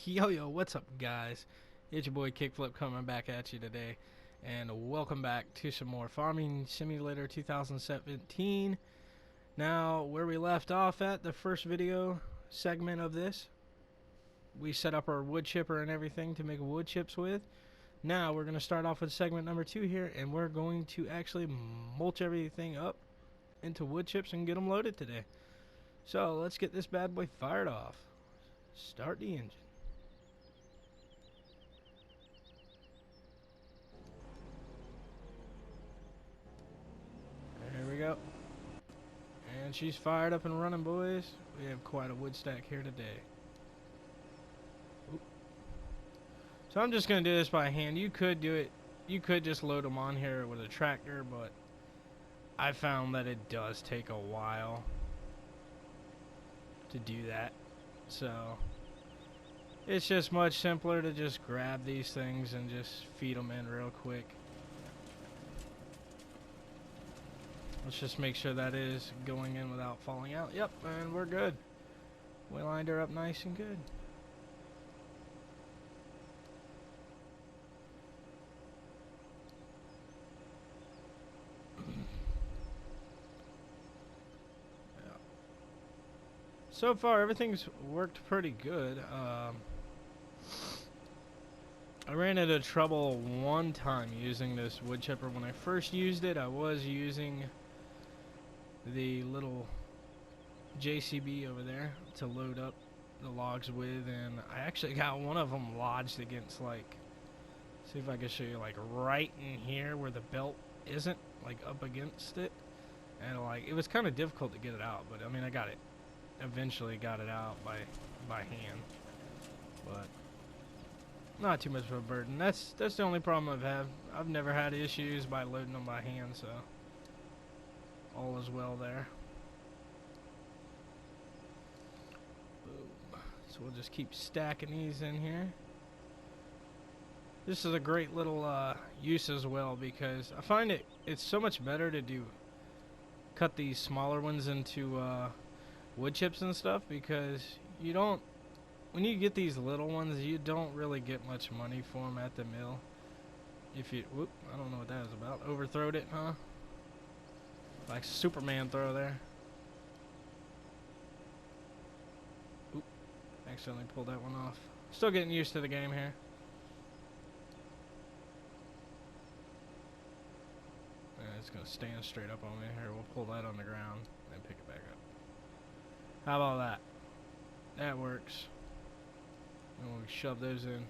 Yo, what's up, guys? It's your boy Kickflip coming back at you today, and welcome back to some more Farming Simulator 2017. Now, where we left off at the first video segment of this, we set up our wood chipper and everything to make wood chips with. Now, we're going to start off with segment number 2 here, and we're going to actually mulch everything up into wood chips and get them loaded today. So, let's get this bad boy fired off. Start the engine. There we go. And she's fired up and running, boys. We have quite a wood stack here today. Oop. So I'm just going to do this by hand. You could do it. You could just load them on here with a tractor, but I found that it does take a while to do that. So it's just much simpler to just grab these things and just feed them in real quick. Let's just make sure that is going in without falling out. Yep, and we're good. We lined her up nice and good. Yeah. So far, everything's worked pretty good. I ran into trouble one time using this wood chipper. When I first used it, I was using the little JCB over there to load up the logs with, and I actually got one of them lodged against, like, see if I can show you, like right in here where the belt isn't, like up against it, and like it was kind of difficult to get it out, but I mean I got it, eventually got it out by hand, but not too much of a burden. That's the only problem I've had. I've never had issues by loading them by hand, so all is well there. Boom. So we'll just keep stacking these in here. This is a great little use as well, because I find it's so much better to cut these smaller ones into wood chips and stuff, because you don't, when you get these little ones, you don't really get much money for them at the mill. If you, whoop, I don't know what that is about. Overthrowed it, huh? Like Superman throw there. Oop, accidentally pulled that one off. Still getting used to the game here. It's gonna stand straight up on me here. We'll pull that on the ground and pick it back up. How about that? That works. And we'll shove those in.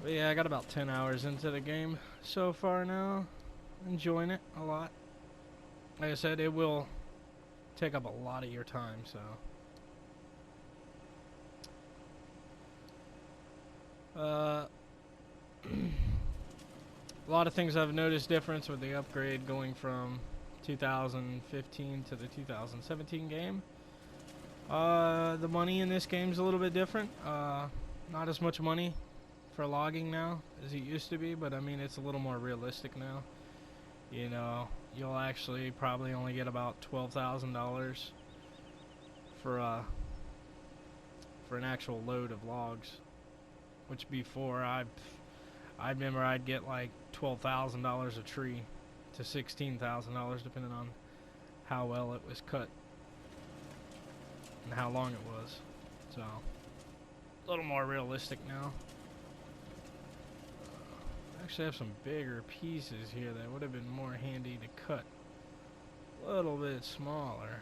But yeah, I got about 10 hours into the game so far now. Enjoying it a lot. Like I said, it will take up a lot of your time, so a lot of things I've noticed difference with the upgrade going from 2015 to the 2017 game. The money in this game is a little bit different. Not as much money for logging now as it used to be, but I mean it's a little more realistic now. You know, you'll actually probably only get about $12,000 for an actual load of logs, which before I remember I'd get like $12,000 a tree to $16,000 depending on how well it was cut and how long it was. So a little more realistic now. Actually have some bigger pieces here that would have been more handy to cut a little bit smaller.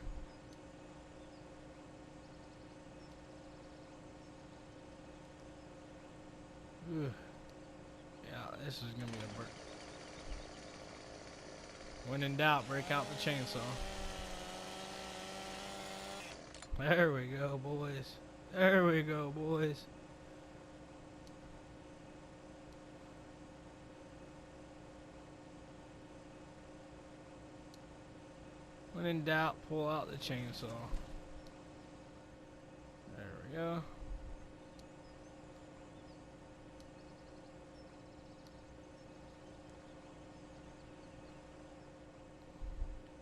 Ooh. Yeah, this is gonna be a burn. When in doubt, break out the chainsaw. There we go, boys. There we go, boys. When in doubt, pull out the chainsaw. There we go.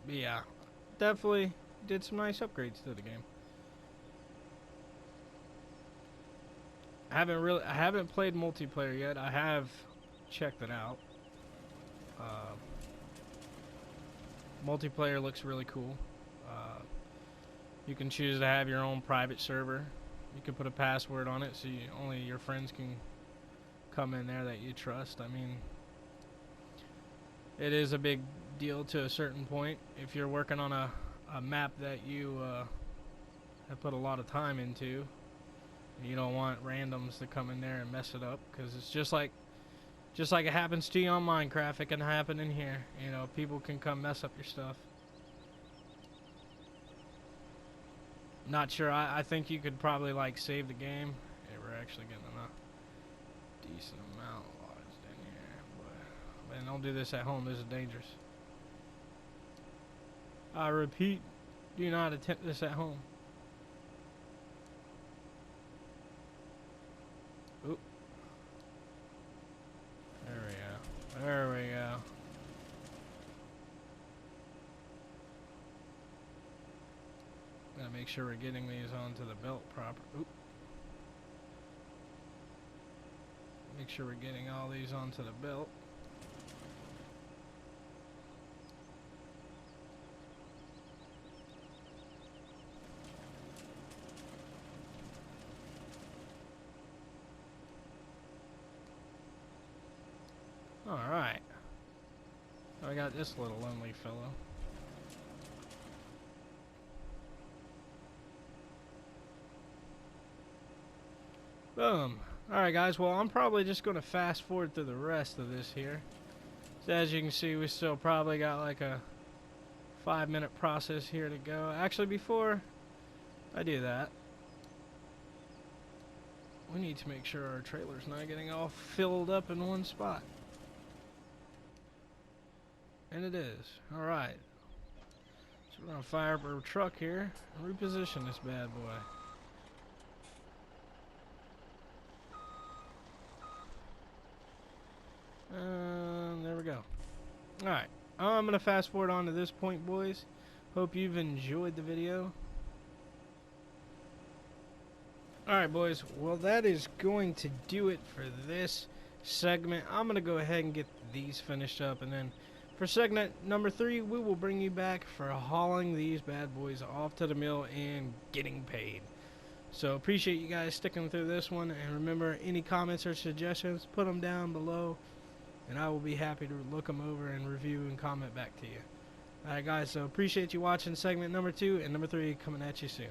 But yeah, definitely did some nice upgrades to the game. I haven't played multiplayer yet. I have checked it out. Multiplayer looks really cool. You can choose to have your own private server. You can put a password on it so only your friends can come in there that you trust. I mean, it is a big deal to a certain point. If you're working on a map that you have put a lot of time into, you don't want randoms to come in there and mess it up, because it's just like it happens to you on Minecraft, it can happen in here. You know, people can come mess up your stuff. Not sure. I think you could probably like save the game. Yeah, we're actually getting a decent amount lodged in here. But man, don't do this at home. This is dangerous. I repeat, do not attempt this at home. Oop. There we go. There we go. Gotta make sure we're getting these onto the belt proper. Oop. Make sure we're getting all these onto the belt. Alright. I got this little lonely fellow. Boom. Alright guys, well I'm probably just going to fast forward through the rest of this here. So as you can see, we still probably got like a 5-minute process here to go. Actually, before I do that, we need to make sure our trailer's not getting all filled up in one spot. And it is. Alright. So we're going to fire up our truck here and reposition this bad boy. There we go. Alright, I'm going to fast forward on to this point, boys. Hope you've enjoyed the video. Alright, boys. Well, that is going to do it for this segment. I'm going to go ahead and get these finished up. And then for segment number 3, we will bring you back for hauling these bad boys off to the mill and getting paid. So appreciate you guys sticking through this one. And remember, any comments or suggestions, put them down below. And I will be happy to look them over and review and comment back to you. Alright guys, so appreciate you watching segment number 2 and number 3 coming at you soon.